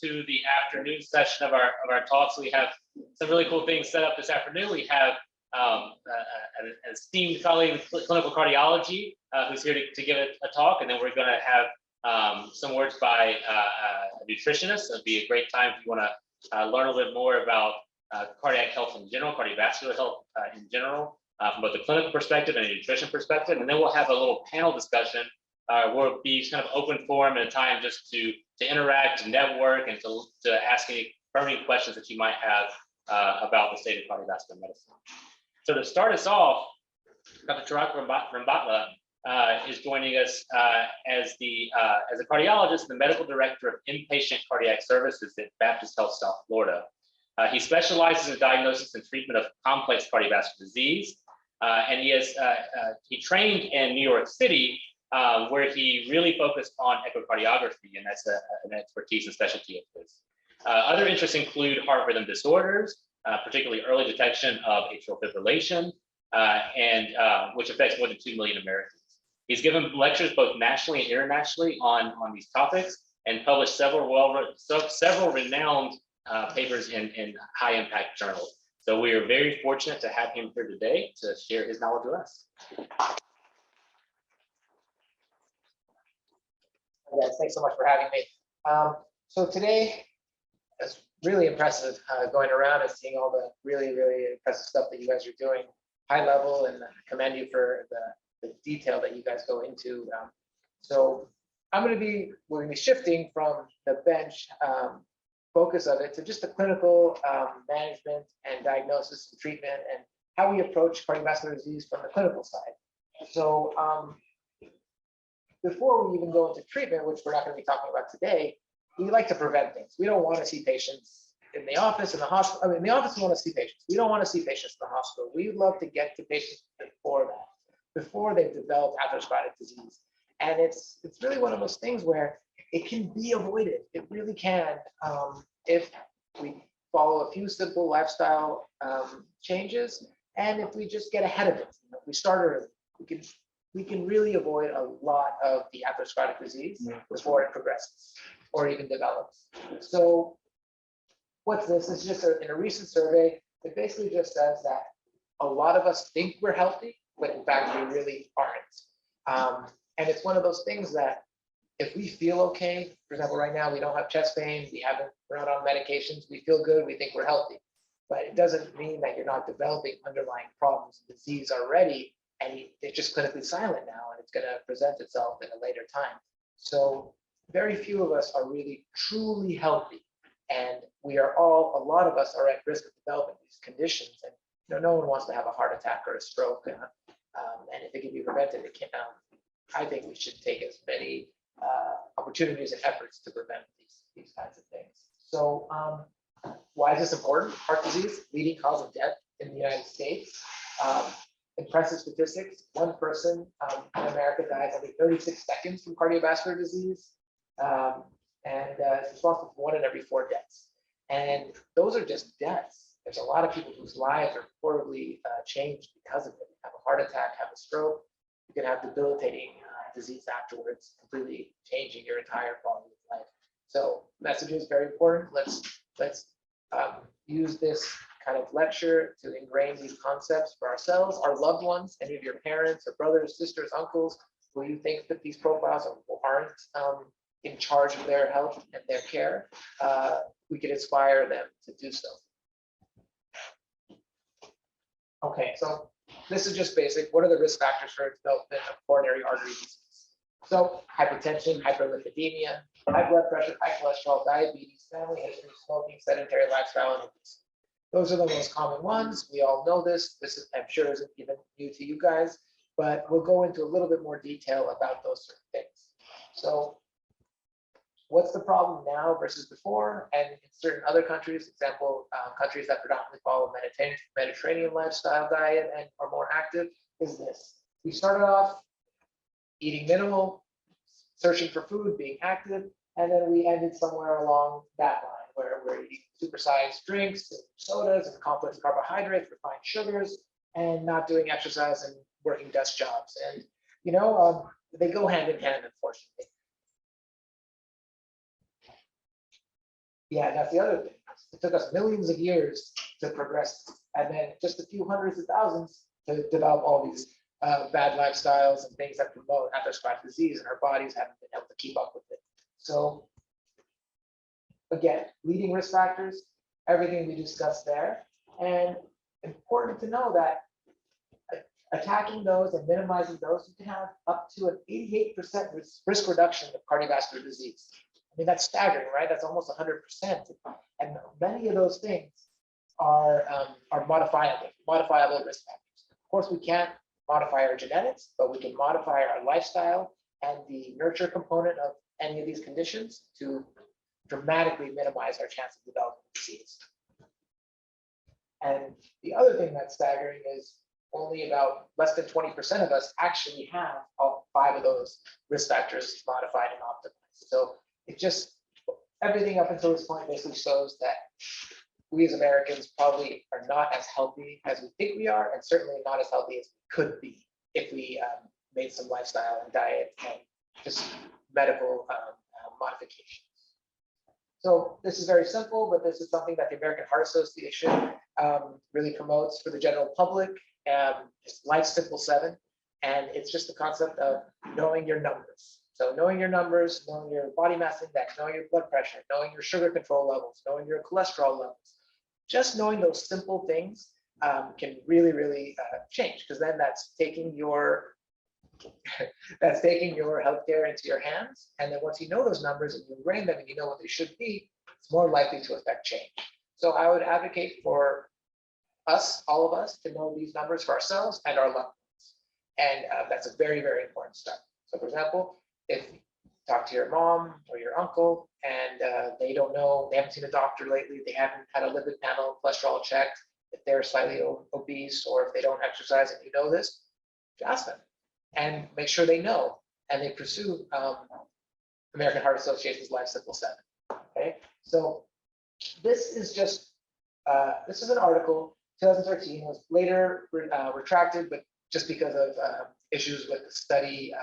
to the afternoon session of our talks. We have some really cool things set up this afternoon. We have an esteemed colleague in clinical cardiology who's here to give a talk, and then we're going to have some words by a nutritionist. It'll be a great time if you want to learn a little bit more about cardiac health in general, cardiovascular health in general, from both the clinical perspective and a nutrition perspective. And then we'll have a little panel discussion where it'll be kind of open forum and a time just to interact, to network, and to ask any burning questions that you might have about the state of cardiovascular medicine. So to start us off, Dr. Tarak Rambhatla is joining us as a cardiologist and the medical director of Inpatient Cardiac Services at Baptist Health South Florida. He specializes in diagnosis and treatment of complex cardiovascular disease, and he trained in New York City, where he really focused on echocardiography, and that's an expertise and specialty of his. Other interests include heart rhythm disorders, particularly early detection of atrial fibrillation, and which affects more than 2 million Americans. He's given lectures both nationally and internationally on these topics, and published several renowned papers in high impact journals. So we are very fortunate to have him here today to share his knowledge with us. Yes, thanks so much for having me. So today, it's really impressive going around and seeing all the really impressive stuff that you guys are doing, high level, and I commend you for the detail that you guys go into. So we're going to be shifting from the bench focus of it to just the clinical management and diagnosis and treatment and how we approach cardiovascular disease from the clinical side. So before we even go into treatment, which we're not going to be talking about today, we like to prevent things. We don't want to see patients in the office, in the hospital. I mean, in the office, we want to see patients. We don't want to see patients in the hospital. We would love to get to patients before that, before they've developed atherosclerotic disease. And it's really one of those things where it can be avoided. It really can, if we follow a few simple lifestyle changes, and if we just get ahead of it. If we start early, we can really avoid a lot of the atherosclerotic disease before it progresses or even develops. So what's this? It's just in a recent survey, it basically just says that a lot of us think we're healthy, but in fact, we really aren't. And it's one of those things that if we feel okay, for example, right now, we don't have chest pain, we're not on medications, we feel good, we think we're healthy. But it doesn't mean that you're not developing underlying problems, disease already, and it's just clinically silent now, and it's going to present itself in a later time. So very few of us are really truly healthy, and a lot of us are at risk of developing these conditions. And no one wants to have a heart attack or a stroke, and if it can be prevented, it can. I think we should take as many opportunities and efforts to prevent these kinds of things. So why is this important? Heart disease, leading cause of death in the United States. Impressive statistics. One person in America dies every 36 seconds from cardiovascular disease, and it's responsible for 1 in every 4 deaths. And those are just deaths. There's a lot of people whose lives are horribly changed because of it. Have a heart attack, have a stroke. You can have debilitating disease afterwards, completely changing your entire quality of life. So message is very important. Let's use this kind of lecture to ingrain these concepts for ourselves, our loved ones, any of your parents or brothers, sisters, uncles, who you think that these profiles aren't in charge of their health and their care. We could inspire them to do so. Okay, so this is just basic. What are the risk factors for development of coronary artery disease? So hypertension, hyperlipidemia, high blood pressure, high cholesterol, diabetes, family history, smoking, sedentary lifestyle, and obesity. Those are the most common ones. We all know this. This I'm sure isn't even new to you guys, but we'll go into a little bit more detail about those certain things. So what's the problem now versus before? And in certain other countries, example, countries that predominantly follow Mediterranean lifestyle diet and are more active, is this. We started off eating minimal, searching for food, being active, and then we ended somewhere along that line where we're eating supersized drinks, and sodas, and complex carbohydrates, refined sugars, and not doing exercise and working desk jobs. And they go hand in hand, unfortunately. Yeah, that's the other thing. It took us millions of years to progress, and then just a few hundreds of thousands to develop all these bad lifestyles and things that promote atherosclerotic disease, and our bodies haven't been able to keep up with it. So again, leading risk factors, everything we discussed there, and important to know that attacking those and minimizing those, you can have up to an 88% risk reduction of cardiovascular disease. I mean, that's staggering, right? That's almost 100%. And many of those things are modifiable risk factors. Of course, we can't modify our genetics, but we can modify our lifestyle and the nurture component of any of these conditions to dramatically minimize our chance of developing disease. And the other thing that's staggering is only about less than 20% of us actually have all 5 of those risk factors modified and optimized. So it just, everything up until this point basically shows that we as Americans probably are not as healthy as we think we are, and certainly not as healthy as we could be if we made some lifestyle and diet and just medical modifications. So this is very simple, but this is something that the American Heart Association really promotes for the general public. It's Life Simple 7, and it's just the concept of knowing your numbers. So knowing your numbers, knowing your body mass index, knowing your blood pressure, knowing your sugar control levels, knowing your cholesterol levels. Just knowing those simple things can really, really change, because then that's taking your healthcare into your hands. And then once you know those numbers and you ingrain them and you know what they should be, it's more likely to affect change. So I would advocate for us, all of us, to know these numbers for ourselves and our loved ones. And that's a very, very important step. So for example, if you talk to your mom or your uncle and they don't know, they haven't seen a doctor lately, they haven't had a lipid panel, cholesterol checked, if they're slightly obese or if they don't exercise and you know this, ask them and make sure they know and they pursue American Heart Association's Life Simple 7. Okay, so this is just this is an article 2013, was later retracted, but just because of issues with the study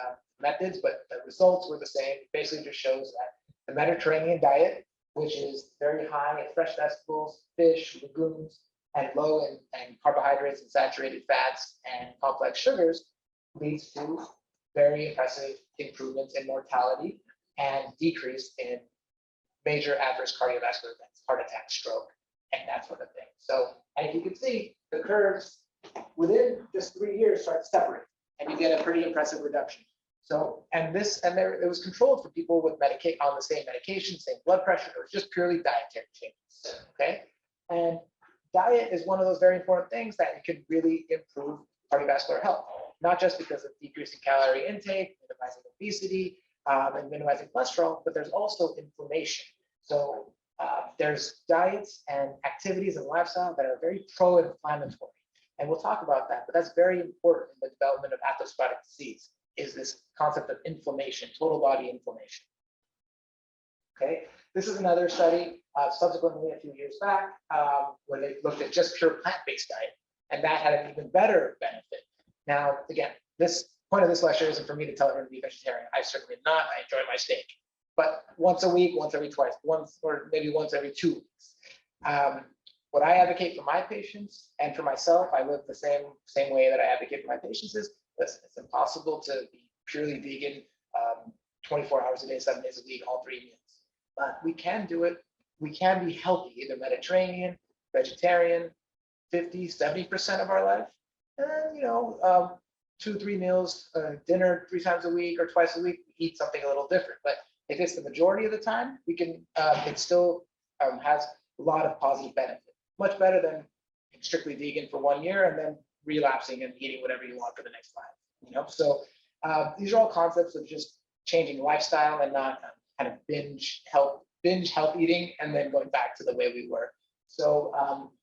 methods, but the results were the same. It basically just shows that the Mediterranean diet, which is very high in fresh vegetables, fish, legumes, and low in carbohydrates and saturated fats and complex sugars, leads to very impressive improvements in mortality and decrease in major adverse cardiovascular events, heart attack, stroke, and that sort of thing. So, and if you can see, the curves within just 3 years start to separate, and you get a pretty impressive reduction. So, and it was controlled for people with on the same medication, same blood pressure. It was just purely dietary changes. Okay, and diet is one of those very important things that it could really improve cardiovascular health, not just because of decreasing calorie intake, minimizing obesity, and minimizing cholesterol, but there's also inflammation. So there's diets and activities and lifestyle that are very pro-inflammatory. And we'll talk about that, but that's very important in the development of atherosclerotic disease, is this concept of inflammation, total body inflammation. Okay, this is another study subsequently a few years back where they looked at just pure plant-based diet, and that had an even better benefit. Now, again, this point of this lecture isn't for me to tell everyone to be vegetarian. I certainly am not. I enjoy my steak, but once a week, once every twice, or maybe once every 2 weeks. What I advocate for my patients and for myself, I live the same way that I advocate for my patients is, listen, it's impossible to be purely vegan 24 hours a day, 7 days a week, all 3 meals. But we can do it. We can be healthy, either Mediterranean, vegetarian, 50, 70% of our life. And then, 2, 3 meals, dinner 3 times a week or twice a week, we eat something a little different. But if it's the majority of the time, we can, it still has a lot of positive benefit. Much better than strictly vegan for 1 year and then relapsing and eating whatever you want for the next 5. So these are all concepts of just changing lifestyle and not kind of binge health eating and then going back to the way we were. So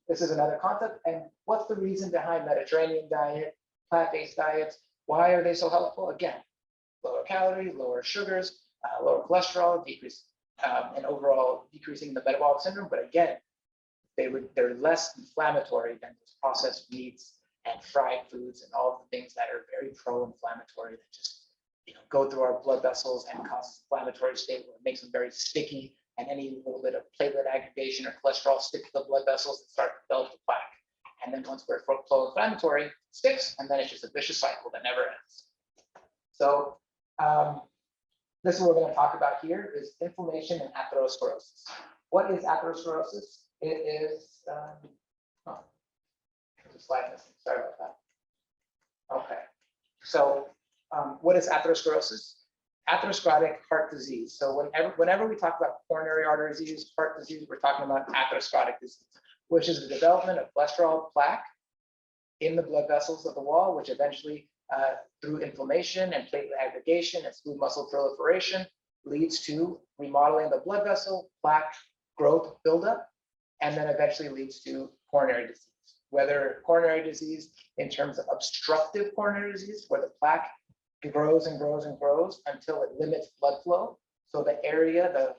this is another concept. And what's the reason behind Mediterranean diet, plant-based diets? Why are they so helpful? Again, lower calories, lower sugars, lower cholesterol, decrease and overall decreasing the metabolic syndrome. But again, they're less inflammatory than those processed meats and fried foods and all the things that are very pro-inflammatory that just go through our blood vessels and cause inflammatory state where it makes them very sticky and any little bit of platelet aggregation or cholesterol stick to the blood vessels and start to develop the plaque. And then once we're pro-inflammatory, it sticks, and then it's just a vicious cycle that never ends. So this is what we're going to talk about here is inflammation and atherosclerosis. What is atherosclerosis? It is, there's a slide missing, sorry about that. Okay, so what is atherosclerosis? Atherosclerotic heart disease. So whenever we talk about coronary artery disease, heart disease, we're talking about atherosclerotic disease, which is the development of cholesterol plaque in the blood vessels of the wall, which eventually, through inflammation and platelet aggregation and smooth muscle proliferation, leads to remodeling the blood vessel, plaque growth buildup, and then eventually leads to coronary disease. Whether coronary disease in terms of obstructive coronary disease, where the plaque grows and grows and grows until it limits blood flow. So the area, the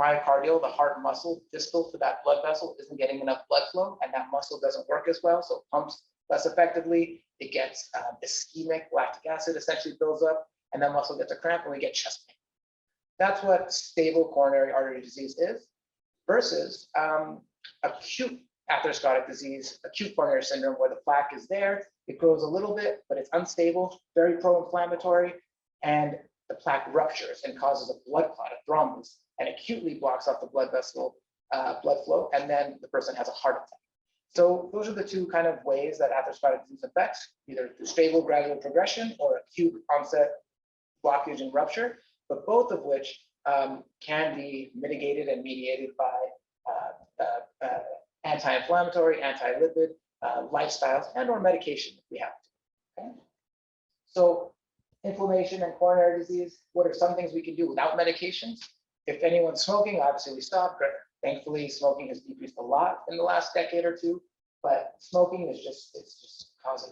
myocardial, the heart muscle distal to that blood vessel isn't getting enough blood flow, and that muscle doesn't work as well, so it pumps less effectively. It gets ischemic, lactic acid essentially builds up, and that muscle gets a cramp, and we get chest pain. That's what stable coronary artery disease is, versus acute atherosclerotic disease, acute coronary syndrome, where the plaque is there, it grows a little bit, but it's unstable, very pro-inflammatory, and the plaque ruptures and causes a blood clot, a thrombus, and acutely blocks off the blood vessel blood flow, and then the person has a heart attack. So those are the two kind of ways that atherosclerotic disease affects, either through stable gradual progression or acute onset blockage and rupture, but both of which can be mitigated and mediated by anti-inflammatory, anti-lipid lifestyles and or medication if we have to. Okay? So inflammation and coronary disease, what are some things we can do without medications? If anyone's smoking, obviously we stop. Thankfully, smoking has decreased a lot in the last decade or two, but smoking is just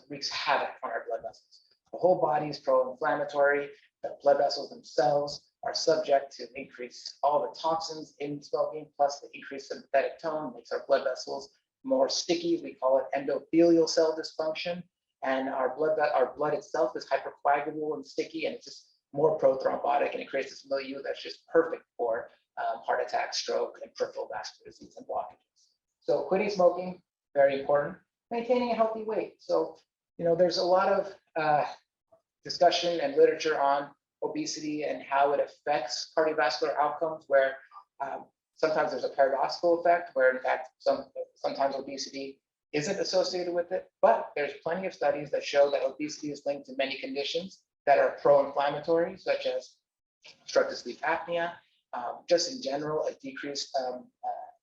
wreaks havoc on our blood vessels. The whole body is pro-inflammatory. The blood vessels themselves are subject to increase all the toxins in smoking, plus the increased sympathetic tone makes our blood vessels more sticky. We call it endothelial cell dysfunction. And our blood itself is hypercoagulable and sticky, and it's just more prothrombotic, and it creates this milieu that's just perfect for heart attack, stroke, and peripheral vascular disease and blockages. So quitting smoking, very important. Maintaining a healthy weight. So, there's a lot of discussion and literature on obesity and how it affects cardiovascular outcomes, where sometimes there's a paradoxical effect, where in fact, sometimes obesity isn't associated with it, but there's plenty of studies that show that obesity is linked to many conditions that are pro-inflammatory, such as obstructive sleep apnea, just in general, a decreased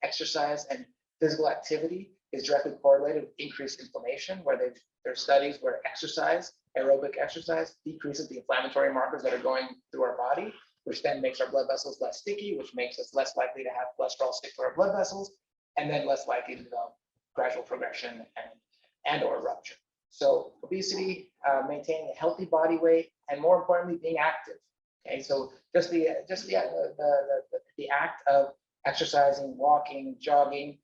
exercise and physical activity is directly correlated with increased inflammation, where there's studies where exercise, aerobic exercise, decreases the inflammatory markers that are going through our body, which then makes our blood vessels less sticky, which makes us less likely to have cholesterol stick to our blood vessels, and then less likely to develop gradual progression and or rupture. So obesity, maintaining a healthy body weight, and more importantly, being active. Okay, so just the act of exercising, walking, jogging,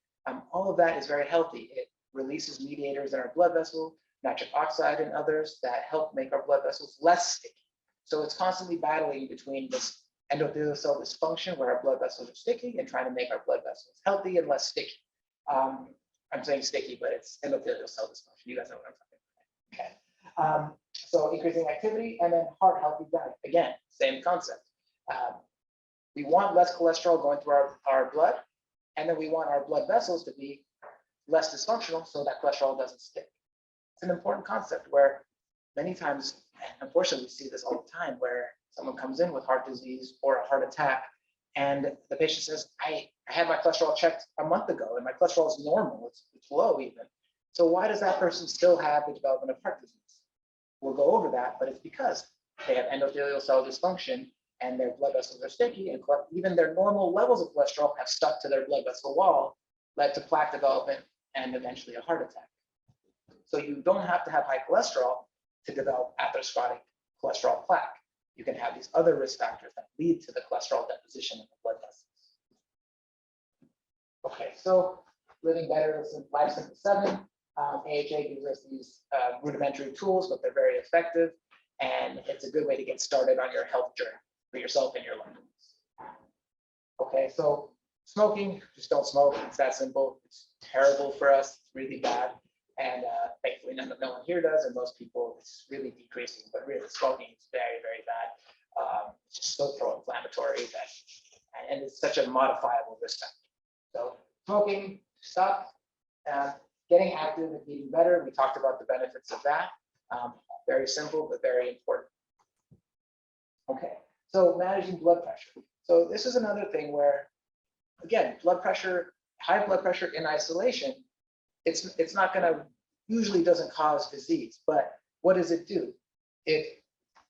all of that is very healthy. It releases mediators in our blood vessel, nitric oxide and others that help make our blood vessels less sticky. So it's constantly battling between this endothelial cell dysfunction, where our blood vessels are sticky, and trying to make our blood vessels healthy and less sticky. I'm saying sticky, but it's endothelial cell dysfunction. You guys know what I'm talking about. Okay. So increasing activity, and then heart healthy diet. Again, same concept. We want less cholesterol going through our blood, and then we want our blood vessels to be less dysfunctional so that cholesterol doesn't stick. It's an important concept where many times, unfortunately, we see this all the time, where someone comes in with heart disease or a heart attack, and the patient says, I had my cholesterol checked a month ago, and my cholesterol is normal, it's low even. So why does that person still have the development of heart disease? We'll go over that, but it's because they have endothelial cell dysfunction, and their blood vessels are sticky, and even their normal levels of cholesterol have stuck to their blood vessel wall, led to plaque development and eventually a heart attack. So you don't have to have high cholesterol to develop atherosclerotic cholesterol plaque. You can have these other risk factors that lead to the cholesterol deposition in the blood vessels. Okay, so living better, Life Simple 7. AHA gives us these rudimentary tools, but they're very effective, and it's a good way to get started on your health journey for yourself and your loved ones. Okay, so smoking, just don't smoke. It's that simple. It's terrible for us. It's really bad. And thankfully, no one here does, and most people, it's really decreasing. But really, smoking is very, very bad. It's just so pro-inflammatory that, and it's such a modifiable risk factor. So smoking, stop. Getting active and eating better. We talked about the benefits of that. Very simple, but very important. Okay, so managing blood pressure. So this is another thing where, again, blood pressure, high blood pressure in isolation, it's not going to, usually doesn't cause disease, but what does it do?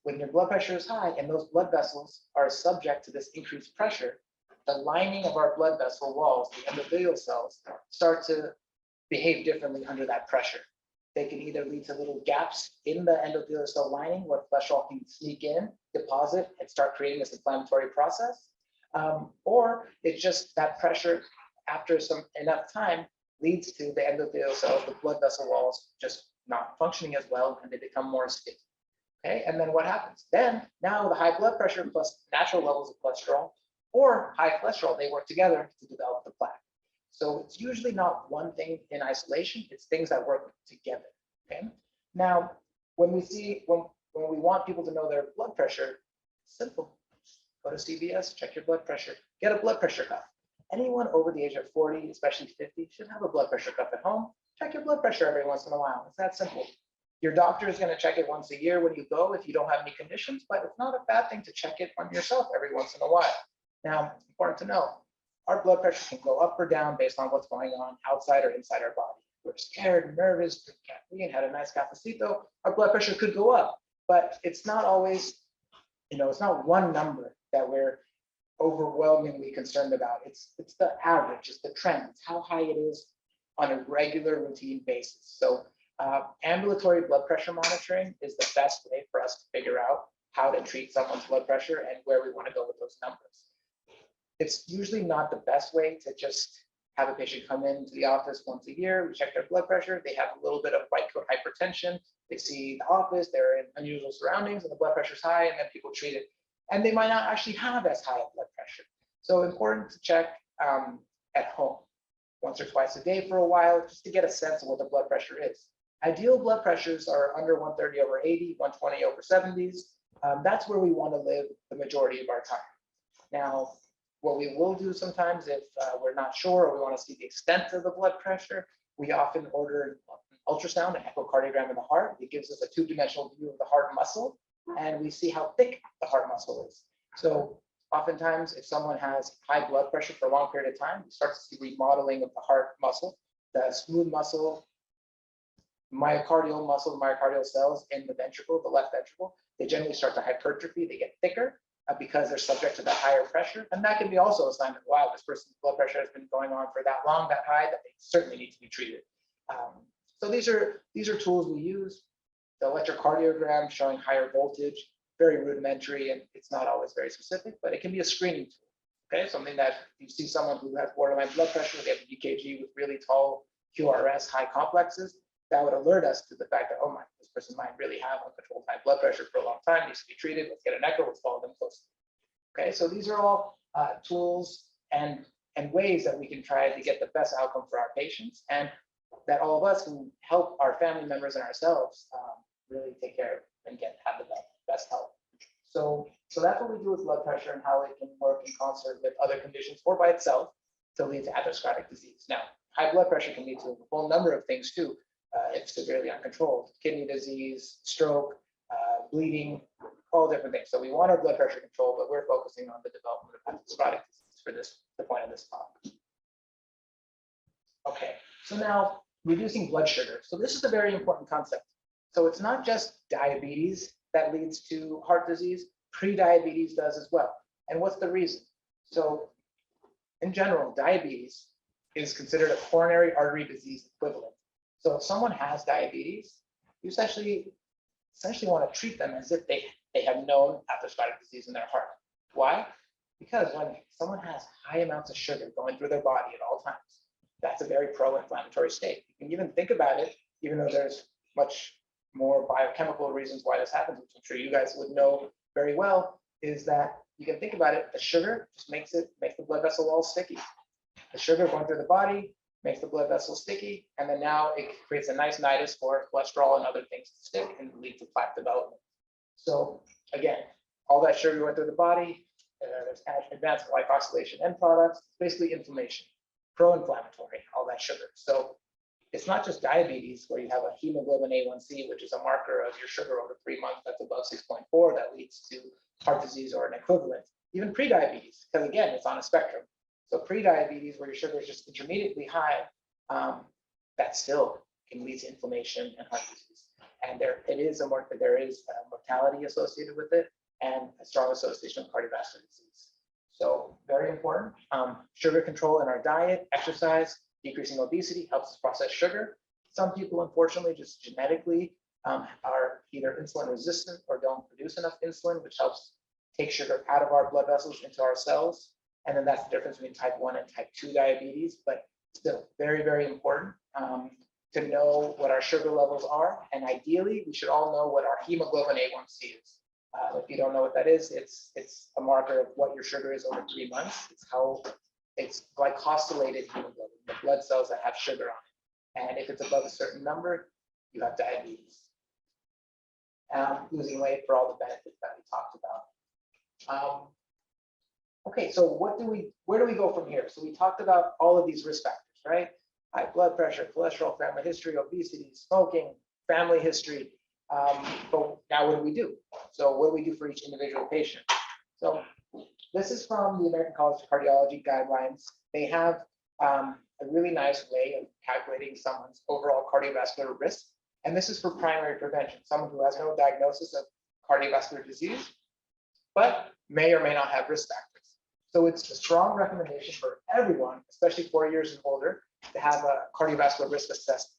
When your blood pressure is high and those blood vessels are subject to this increased pressure, the lining of our blood vessel walls, the endothelial cells, start to behave differently under that pressure. They can either lead to little gaps in the endothelial cell lining where cholesterol can sneak in, deposit, and start creating this inflammatory process. Or it's just that pressure after enough time leads to the endothelial cells, the blood vessel walls just not functioning as well, and they become more sticky. Okay, and then what happens? Then now the high blood pressure plus natural levels of cholesterol or high cholesterol, they work together to develop the plaque. So it's usually not one thing in isolation, it's things that work together. Okay. Now, when we want people to know their blood pressure, it's simple. Go to CVS, check your blood pressure, get a blood pressure cuff. Anyone over the age of 40, especially 50, should have a blood pressure cuff at home. Check your blood pressure every once in a while. It's that simple. Your doctor is going to check it once a year when you go if you don't have any conditions, but it's not a bad thing to check it on yourself every once in a while. Now, important to know, our blood pressure can go up or down based on what's going on outside or inside our body. We're scared, nervous, took caffeine, had a nice cafecito, our blood pressure could go up, but it's not always, it's not one number that we're overwhelmingly concerned about. It's the average, it's the trend, it's how high it is on a regular routine basis. So ambulatory blood pressure monitoring is the best way for us to figure out how to treat someone's blood pressure and where we want to go with those numbers. It's usually not the best way to just have a patient come into the office once a year, we check their blood pressure, they have a little bit of white coat hypertension, they see the office, they're in unusual surroundings and the blood pressure is high, and then people treat it. And they might not actually have as high a blood pressure. So important to check at home once or twice a day for a while, just to get a sense of what the blood pressure is. Ideal blood pressures are under 130 over 80, 120 over 70s. That's where we want to live the majority of our time. Now, what we will do sometimes if we're not sure or we want to see the extent of the blood pressure, we often order an ultrasound, an echocardiogram of the heart. It gives us a two-dimensional view of the heart muscle, and we see how thick the heart muscle is. So oftentimes, if someone has high blood pressure for a long period of time, we start to see remodeling of the heart muscle, the smooth muscle, myocardial muscle, myocardial cells in the ventricle, the left ventricle, they generally start to hypertrophy, they get thicker because they're subject to the higher pressure. And that can be also a sign that, wow, this person's blood pressure has been going on for that long, that high, that they certainly need to be treated. So these are tools we use. The electrocardiogram showing higher voltage, very rudimentary, and it's not always very specific, but it can be a screening tool. Okay, something that you see someone who has borderline blood pressure, they have a EKG with really tall QRS, high complexes, that would alert us to the fact that, oh my, this person might really have uncontrolled high blood pressure for a long time, needs to be treated, let's get an echo, let's follow them closely. Okay, so these are all tools and ways that we can try to get the best outcome for our patients, and that all of us can help our family members and ourselves really take care and have the best health. So that's what we do with blood pressure and how it can work in concert with other conditions or by itself to lead to atherosclerotic disease. Now, high blood pressure can lead to a whole number of things too, if severely uncontrolled: kidney disease, stroke, bleeding, all different things. So we want our blood pressure controlled, but we're focusing on the development of atherosclerotic disease for the point of this talk. Okay, so now reducing blood sugar. So this is a very important concept. So it's not just diabetes that leads to heart disease, pre-diabetes does as well. And what's the reason? So in general, diabetes is considered a coronary artery disease equivalent. So if someone has diabetes, you essentially want to treat them as if they have known atherosclerotic disease in their heart. Why? Because when someone has high amounts of sugar going through their body at all times, that's a very pro-inflammatory state. You can even think about it, even though there's much more biochemical reasons why this happens, which I'm sure you guys would know very well. is that you can think about it, the sugar just makes the blood vessel wall sticky. The sugar going through the body makes the blood vessel sticky, and then now it creates a nice nidus for cholesterol and other things to stick and lead to plaque development. So again, all that sugar went through the body, there's advanced glycosylation end products, basically inflammation, pro-inflammatory, all that sugar. So it's not just diabetes where you have a hemoglobin A1C, which is a marker of your sugar over 3 months that's above 6.4 that leads to heart disease or an equivalent. Even pre-diabetes, because again, it's on a spectrum. So pre-diabetes, where your sugar is just intermediately high, that still can lead to inflammation and heart disease. And there is a mortality associated with it and a strong association with cardiovascular disease. So very important. Sugar control in our diet, exercise, decreasing obesity helps us process sugar. Some people, unfortunately, just genetically are either insulin resistant or don't produce enough insulin, which helps take sugar out of our blood vessels into our cells. And then that's the difference between type 1 and type 2 diabetes, but still very, very important to know what our sugar levels are. And ideally, we should all know what our hemoglobin A1C is. If you don't know what that is, it's a marker of what your sugar is over 3 months. It's glycosylated hemoglobin, the blood cells that have sugar on it. And if it's above a certain number, you have diabetes. Losing weight for all the benefits that we talked about. Okay, so where do we go from here? So we talked about all of these risk factors, right? High blood pressure, cholesterol, family history, obesity, smoking, family history. But now what do we do? So what do we do for each individual patient? So this is from the American College of Cardiology guidelines. They have a really nice way of calculating someone's overall cardiovascular risk. And this is for primary prevention, someone who has no diagnosis of cardiovascular disease, but may or may not have risk factors. So it's a strong recommendation for everyone, especially 4 years and older, to have a cardiovascular risk assessment.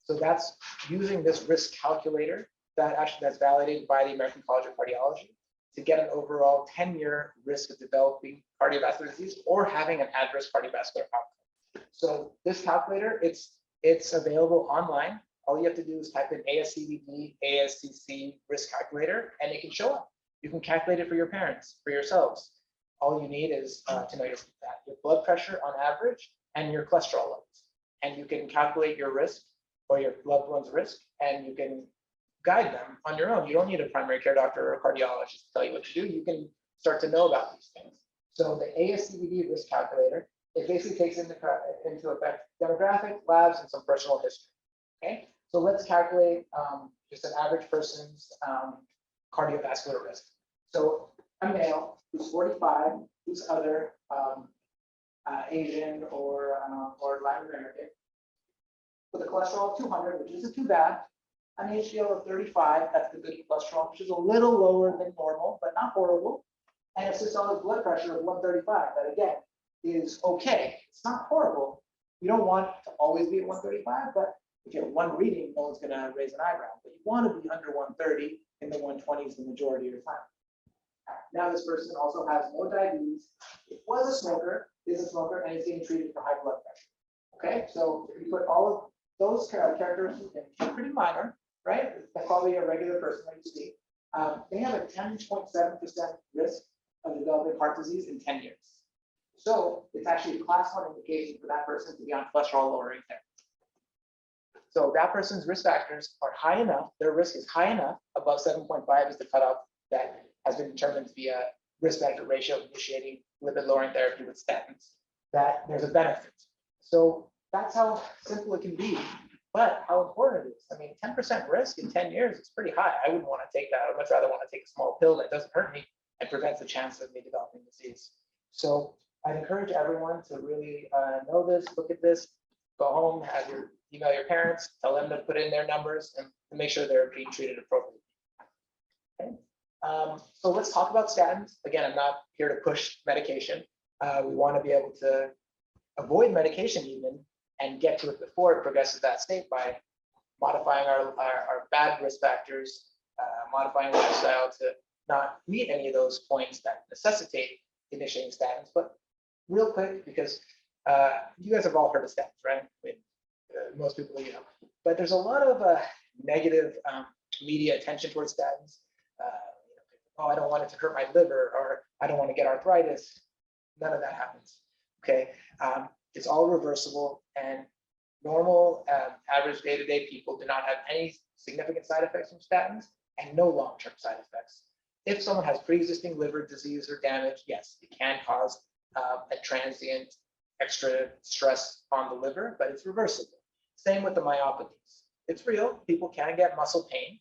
So that's using this risk calculator that's validated by the American College of Cardiology to get an overall 10-year risk of developing cardiovascular disease or having an adverse cardiovascular outcome. So this calculator, it's available online. All you have to do is type in ASCVD, ASCC risk calculator, and it can show up. You can calculate it for your parents, for yourselves. All you need is to know your blood pressure on average and your cholesterol levels. And you can calculate your risk or your loved one's risk, and you can guide them on your own. You don't need a primary care doctor or a cardiologist to tell you what to do. You can start to know about these things. So the ASCVD risk calculator, it basically takes into effect demographic, labs, and some personal history. Okay, so let's calculate just an average person's cardiovascular risk. So a male who's 45, who's other Asian or Latin American, with a cholesterol of 200, which isn't too bad, an HDL of 35, that's the good cholesterol, which is a little lower than normal, but not horrible, and a systolic blood pressure of 135, that again is okay. It's not horrible. You don't want to always be at 135, but if you have one reading, no one's going to raise an eyebrow. But you want to be under 130 in the 120s the majority of the time. Now, this person also has no diabetes. It was a smoker, is a smoker, and is being treated for high blood pressure. Okay, so if you put all of those characteristics in, pretty minor, right? That's probably a regular person that you see. They have a 10.7% risk of developing heart disease in 10 years. So it's actually a class 1 indication for that person to be on cholesterol lowering therapy. So that person's risk factors are high enough, their risk is high enough, above 7.5 is the cutoff that has been determined to be a risk factor ratio of initiating lipid lowering therapy with statins, that there's a benefit. So that's how simple it can be, but how important it is. I mean, 10% risk in 10 years is pretty high. I wouldn't want to take that. I'd much rather want to take a small pill that doesn't hurt me and prevents the chance of me developing disease. So I'd encourage everyone to really know this, look at this, go home, email your parents, tell them to put in their numbers and make sure they're being treated appropriately. Okay. So let's talk about statins. Again, I'm not here to push medication. We want to be able to avoid medication even and get to it before it progresses that state by modifying our bad risk factors, modifying lifestyle to not meet any of those points that necessitate initiating statins. But real quick, because you guys have all heard of statins, right? I mean, most people, but there's a lot of negative media attention towards statins. oh, I don't want it to hurt my liver, or I don't want to get arthritis. None of that happens. Okay, it's all reversible, and normal average day-to-day people do not have any significant side effects from statins and no long-term side effects. If someone has pre-existing liver disease or damage, yes, it can cause a transient extra stress on the liver, but it's reversible. Same with the myopathies. It's real. People can get muscle pain,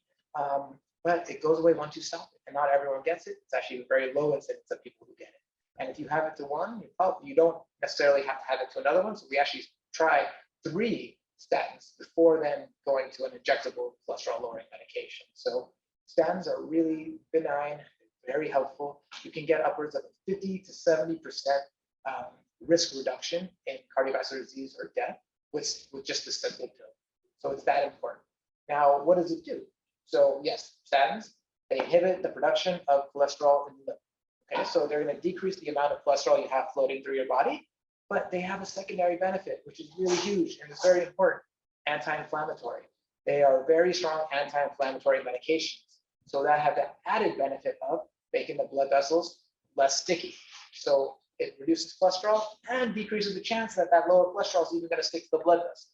but it goes away once you stop it, and not everyone gets it. It's actually a very low incidence of people who get it. And if you have it to one, you don't necessarily have to have it to another one. So we actually try 3 statins before then going to an injectable cholesterol-lowering medication. So statins are really benign, very helpful. You can get upwards of 50 to 70% risk reduction in cardiovascular disease or death with just a simple pill. So it's that important. Now, what does it do? So yes, statins, they inhibit the production of cholesterol in the liver. Okay, so they're going to decrease the amount of cholesterol you have floating through your body, but they have a secondary benefit, which is really huge and it's very important: anti-inflammatory. They are very strong anti-inflammatory medications. So that have the added benefit of making the blood vessels less sticky. So it reduces cholesterol and decreases the chance that that lower cholesterol is even going to stick to the blood vessels.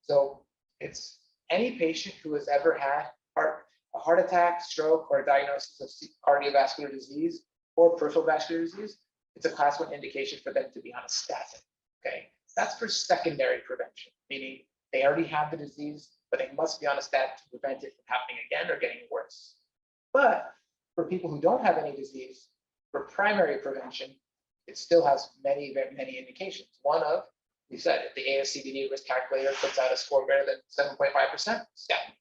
So it's any patient who has ever had a heart attack, stroke, or a diagnosis of cardiovascular disease or peripheral vascular disease, it's a class 1 indication for them to be on a statin. Okay, that's for secondary prevention, meaning they already have the disease, but they must be on a statin to prevent it from happening again or getting worse. But for people who don't have any disease, for primary prevention, it still has many, many indications. One of, we said, if the ASCVD risk calculator puts out a score greater than 7.5%, statin.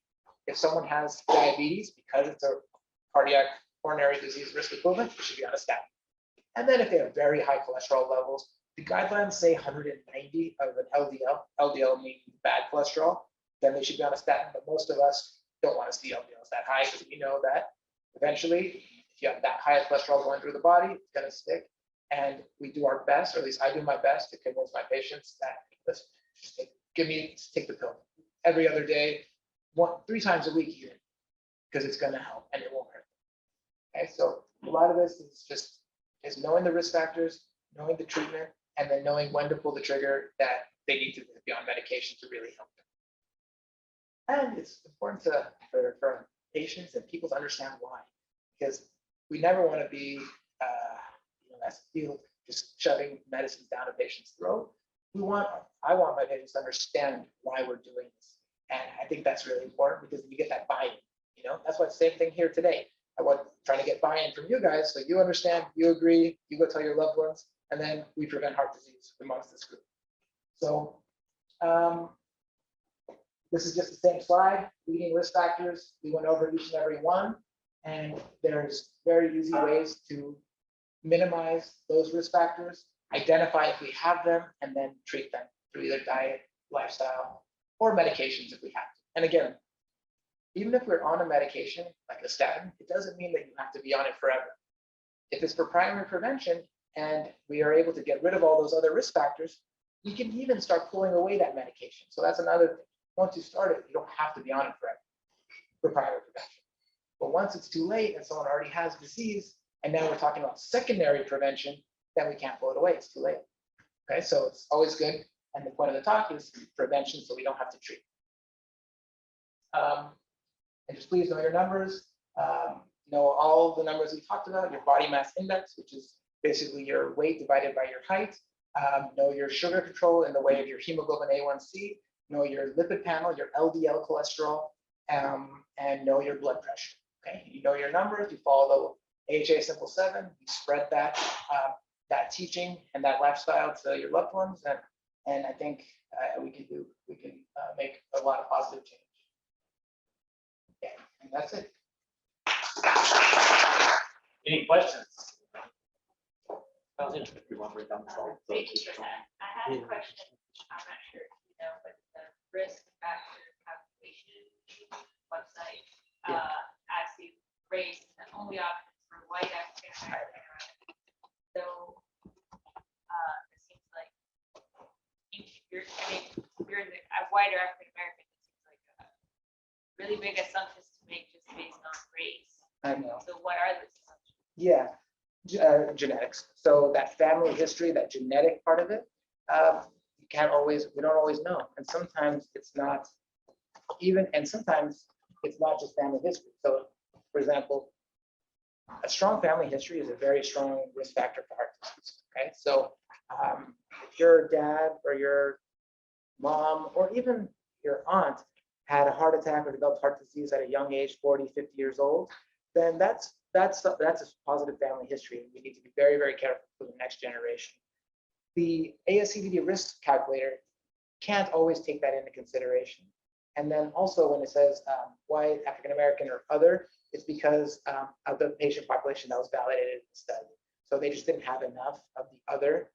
If someone has diabetes, because it's a cardiac coronary disease risk equivalent, it should be on a statin. And then if they have very high cholesterol levels, the guidelines say 190 of an LDL meaning bad cholesterol, then they should be on a statin. But most of us don't want to see LDLs that high, because we know that eventually, if you have that high cholesterol going through the body, it's going to stick. And we do our best, or at least I do my best, to convince my patients that just take the pill every other day, 3 times a week even, because it's going to help and it won't hurt. Okay, so a lot of this is knowing the risk factors, knowing the treatment, and then knowing when to pull the trigger that they need to be on medication to really help them. And it's important for patients and people to understand why, because we never want to be as a field just shoving medicines down a patient's throat. I want my patients to understand why we're doing this, and I think that's really important, because you get that buy-in. That's why the same thing here today. I want trying to get buy-in from you guys, so you understand, you agree, you go tell your loved ones, and then we prevent heart disease amongst this group. So this is just the same slide, leading risk factors. We went over each and every one, and there's very easy ways to minimize those risk factors, identify if we have them, and then treat them through either diet, lifestyle, or medications if we have to. And again, even if we're on a medication like a statin, it doesn't mean that you have to be on it forever. If it's for primary prevention and we are able to get rid of all those other risk factors, we can even start pulling away that medication. So that's another thing. Once you start it, you don't have to be on it forever for primary prevention. But once it's too late and someone already has disease, and now we're talking about secondary prevention, then we can't pull it away, it's too late. Okay, so it's always good. And the point of the talk is prevention, so we don't have to treat. And just please know your numbers. Know all the numbers we talked about, your body mass index, which is basically your weight divided by your height. Know your sugar control in the way of your hemoglobin A1C. Know your lipid panel, your LDL cholesterol, and know your blood pressure. Okay, you know your numbers, you follow the AHA Simple 7, you spread that teaching and that lifestyle to your loved ones, and I think we can make a lot of positive change. Yeah, and that's it. Any questions? Thank you for that. I had a question. I'm not sure if you know, but the risk factor calculation website actually raised the only options for white African American. So it seems like if you're a white African American, it seems like really big assumptions to make just based on race. I know. So what are those assumptions? Yeah, genetics. So that family history, that genetic part of it, you can't always, we don't always know. And sometimes it's not even, and sometimes it's not just family history. So for example, a strong family history is a very strong risk factor for heart disease. Okay, so if your dad or your mom or even your aunt had a heart attack or developed heart disease at a young age, 40, 50 years old, then that's a positive family history. And we need to be very, very careful for the next generation. The ASCVD risk calculator can't always take that into consideration. And then also when it says white, African American, or other, it's because of the patient population that was validated in the study. So they just didn't have enough of the other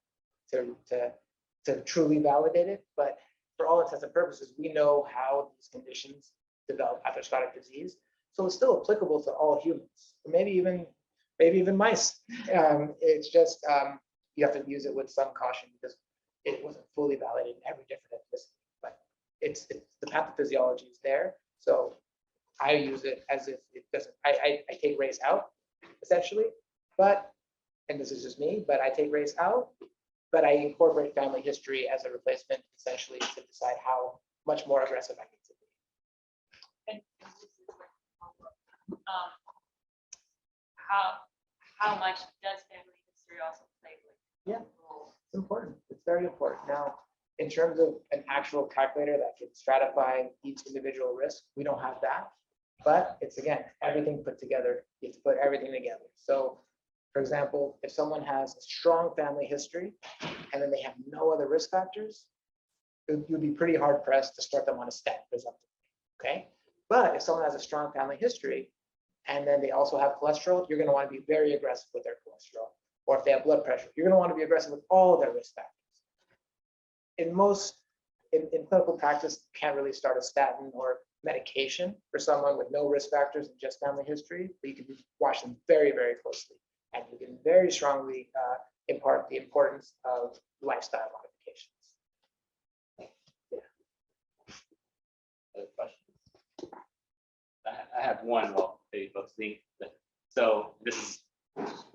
to truly validate it. But for all intents and purposes, we know how these conditions develop atherosclerotic disease. So it's still applicable to all humans, or maybe even mice. It's just you have to use it with some caution because it wasn't fully validated in every different ethnicity. But it's the pathophysiology is there. So I use it as if it doesn't. I take race out essentially, but and this is just me. But I take race out, but I incorporate family history as a replacement essentially to decide how much more aggressive I need to be. And this is where, how much does family history also play with? Yeah, it's important. It's very important. Now, in terms of an actual calculator that can stratify each individual risk, we don't have that. But it's, again, everything put together. You have to put everything together. So, for example, if someone has a strong family history and then they have no other risk factors, you'd be pretty hard pressed to start them on a statin presumptively. Okay. But if someone has a strong family history and then they also have cholesterol, you're going to want to be very aggressive with their cholesterol. Or if they have blood pressure, you're going to want to be aggressive with all of their risk factors. In clinical practice, you can't really start a statin or medication for someone with no risk factors and just family history, but you can watch them very, very closely. And you can very strongly impart the importance of lifestyle modifications. Other questions? I have one. Well, maybe folks think that. So this is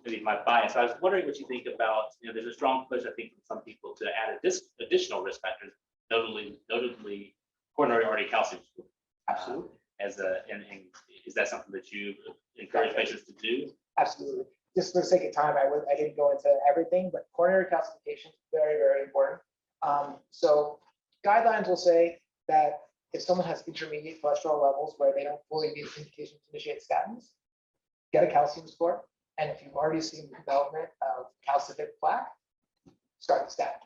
maybe my bias. I was wondering what you think about. There's a strong push, I think, from some people to add additional risk factors, notably coronary artery calcium. Absolutely. And is that something that you encourage patients to do? Absolutely. Just for the sake of time, I didn't go into everything, but coronary calcification is very, very important. So guidelines will say that if someone has intermediate cholesterol levels where they don't fully need indication to initiate statins, get a calcium score. And if you've already seen the development of calcific plaque, start the statin.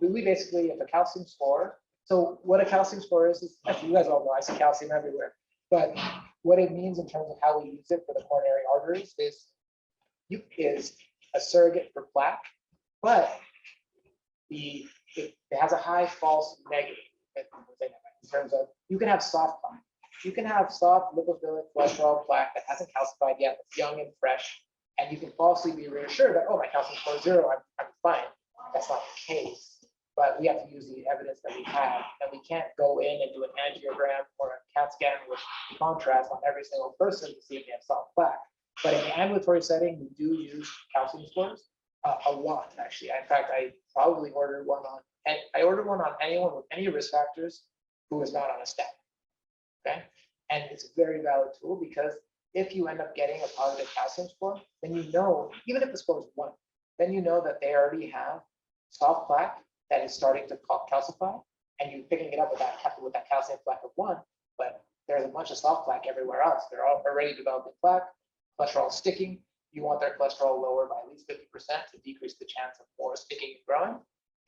We basically, if a calcium score, so what a calcium score is actually, you guys all know, I see calcium everywhere. But what it means in terms of how we use it for the coronary arteries is a surrogate for plaque, but it has a high false negative in terms of you can have soft plaque. You can have soft lipophilic cholesterol plaque that hasn't calcified yet, that's young and fresh, and you can falsely be reassured that, oh, my calcium score is 0, I'm fine. That's not the case. But we have to use the evidence that we have, and we can't go in and do an angiogram or a CAT scan with contrast on every single person to see if they have soft plaque. But in the ambulatory setting, we do use calcium scores a lot, actually. In fact, I probably ordered one on anyone with any risk factors who is not on a statin. Okay, and it's a very valid tool because if you end up getting a positive calcium score, then you know, even if the score is 1, then you know that they already have soft plaque that is starting to calcify, and you're picking it up with that calcium plaque of 1, but there's a bunch of soft plaque everywhere else. They're all already developing plaque, cholesterol is sticking. You want their cholesterol lower by at least 50% to decrease the chance of more sticking and growing.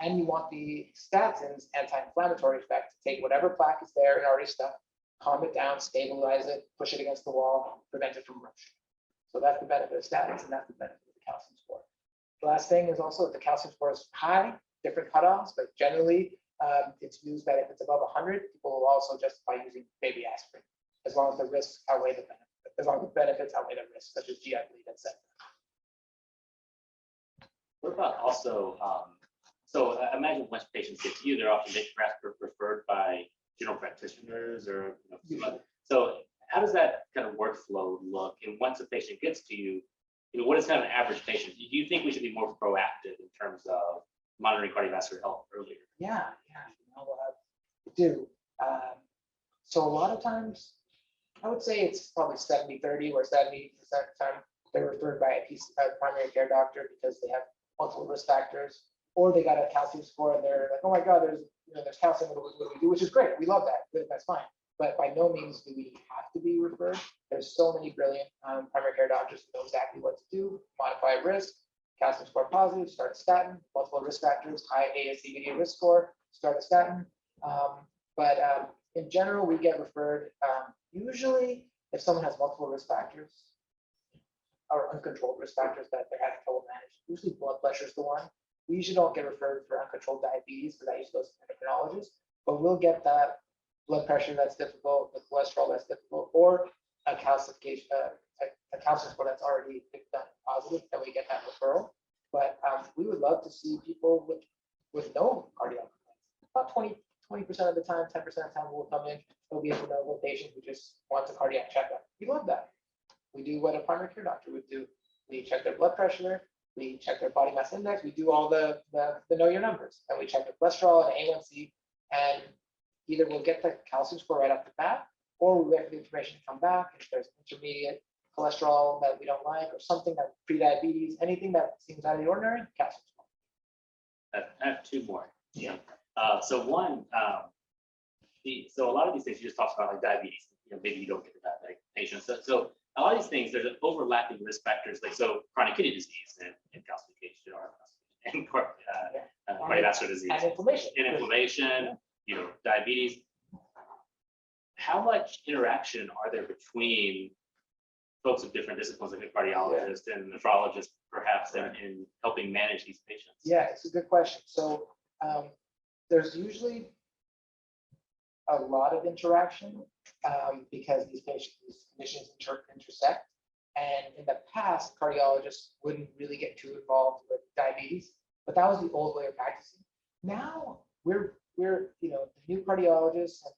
And you want the statins anti-inflammatory effect to take whatever plaque is there and already stuck, calm it down, stabilize it, push it against the wall, prevent it from rupture. So that's the benefit of statins, and that's the benefit of the calcium score. The last thing is also if the calcium score is high, different cutoffs, but generally it's used that if it's above 100, people will also justify using baby aspirin, as long as the risks outweigh the benefits, as long as the benefits outweigh the risks, such as GI bleed, etc. What about also, so I imagine once patients get to you, they're often referred by general practitioners or so how does that kind of workflow look? And once a patient gets to you, what is kind of an average patient? Do you think we should be more proactive in terms of monitoring cardiovascular health earlier? Yeah, we do. So a lot of times, I would say it's probably 70-30, where 70% of the time they're referred by a primary care doctor because they have multiple risk factors, or they got a calcium score and they're like, oh my God, there's calcium, what do we do? Which is great, we love that, that's fine. But by no means do we have to be referred. There's so many brilliant primary care doctors who know exactly what to do, modify risk, calcium score positive, start a statin, multiple risk factors, high ASCVD risk score, start a statin. In general, we get referred usually if someone has multiple risk factors or uncontrolled risk factors that they're having trouble managing. Usually blood pressure is the one. We usually don't get referred for uncontrolled diabetes because I usually go to endocrinologist, but we'll get that blood pressure that's difficult, the cholesterol that's difficult, or a calcification, a calcium score that's already done positive, then we get that referral. But we would love to see people with no cardiac complaints. About 20% of the time, 10% of the time we'll come in, there'll be a de novo patient who just wants a cardiac checkup. We love that. We do what a primary care doctor would do. We check their blood pressure, we check their body mass index, we do all the know your numbers, and we check their cholesterol and A1C, and either we'll get the calcium score right off the bat, or we wait for the information to come back. If there's intermediate cholesterol that we don't like, or something that pre-diabetes, anything that seems out of the ordinary, calcium score. I have two more. Yeah. So one, so a lot of these things you just talked about, like diabetes. Maybe you don't get the diabetic patients. So a lot of these things, there's an overlapping risk factors, like so chronic kidney disease and calcification and cardiovascular disease And inflammation. And inflammation, diabetes. How much interaction are there between folks of different disciplines, like a cardiologist and nephrologist, perhaps, in helping manage these patients? Yeah, it's a good question. So there's usually a lot of interaction because these conditions intersect. And in the past, cardiologists wouldn't really get too involved with diabetes, but that was the old way of practicing. Now we're the new cardiologists and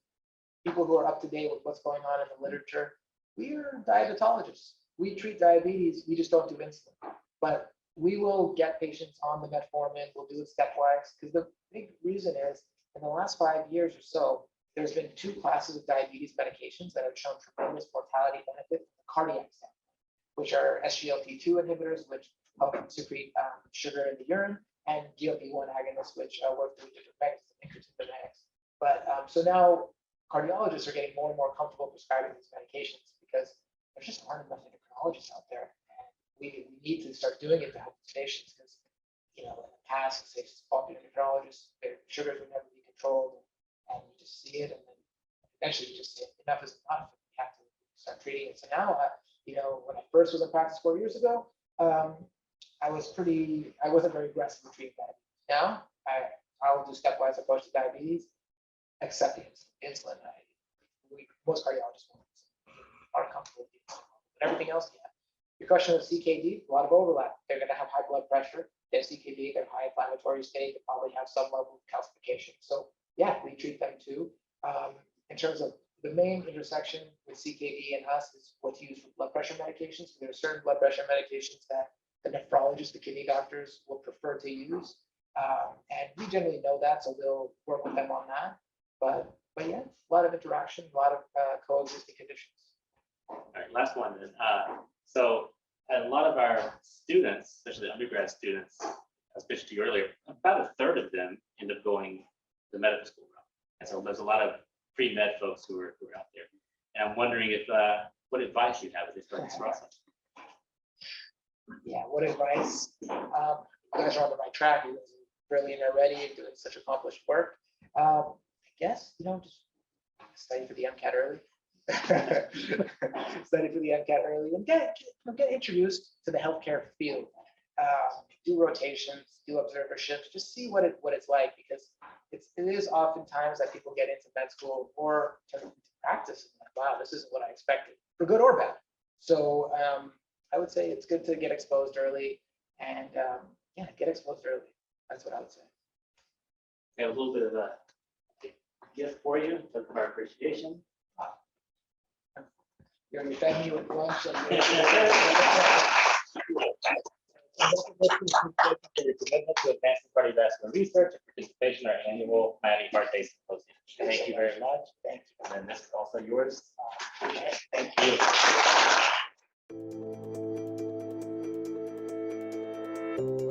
people who are up to date with what's going on in the literature. We're diabetologists. We treat diabetes. We just don't do insulin, but we will get patients on the metformin. We'll do it stepwise because the big reason is in the last 5 years or so, there's been 2 classes of diabetes medications that have shown tremendous mortality benefit from the cardiac standpoint, which are SGLT2 inhibitors, which help secrete sugar in the urine, and GLP-1 agonists, which work through different mechanisms, incretin mimetics. But so now cardiologists are getting more and more comfortable prescribing these medications because there just aren't enough endocrinologists out there. And we need to start doing it to help these patients because, in the past, say, popular endocrinologists, their sugars would never be controlled. And you just see it, and then eventually you just say enough is enough. You have to start treating it. So now, when I first was in practice 4 years ago, I wasn't very aggressive in treating diabetes. Now, I'll do stepwise approach to diabetes, except insulin. Most cardiologists aren't comfortable with insulin, but everything else, yeah. Your question of CKD, a lot of overlap. They're going to have high blood pressure. They have CKD, they're high inflammatory state. They probably have some level of calcification. So yeah, we treat them too. In terms of the main intersection with CKD and us is what to use for blood pressure medications. There are certain blood pressure medications that the nephrologists, the kidney doctors will prefer to use. And we generally know that, so we'll work with them on that. But yeah, a lot of interaction, a lot of coexisting conditions. All right, last one then. So a lot of our students, especially undergrad students, as mentioned to you earlier, about a third of them end up going the medical school route. And so there's a lot of pre-med folks who are out there. And I'm wondering if what advice you have as they start this process. Yeah, what advice? You guys are on the right track. You guys are brilliant already and doing such accomplished work. I guess, just study for the MCAT early. Study for the MCAT early and get introduced to the healthcare field. Do rotations, do observerships, just see what it's like, because it is oftentimes that people get into med school or into practice and like, wow, this isn't what I expected, for good or bad. So I would say it's good to get exposed early and get exposed early. That's what I would say. We have a little bit of a gift for you of our appreciation. You're going to be fed me with lunch. And for your commitment to advancing cardiovascular research and participation in our annual Miami Heart Day Symposium. Thank you very much. Thank you. And then this is also yours. Thank you.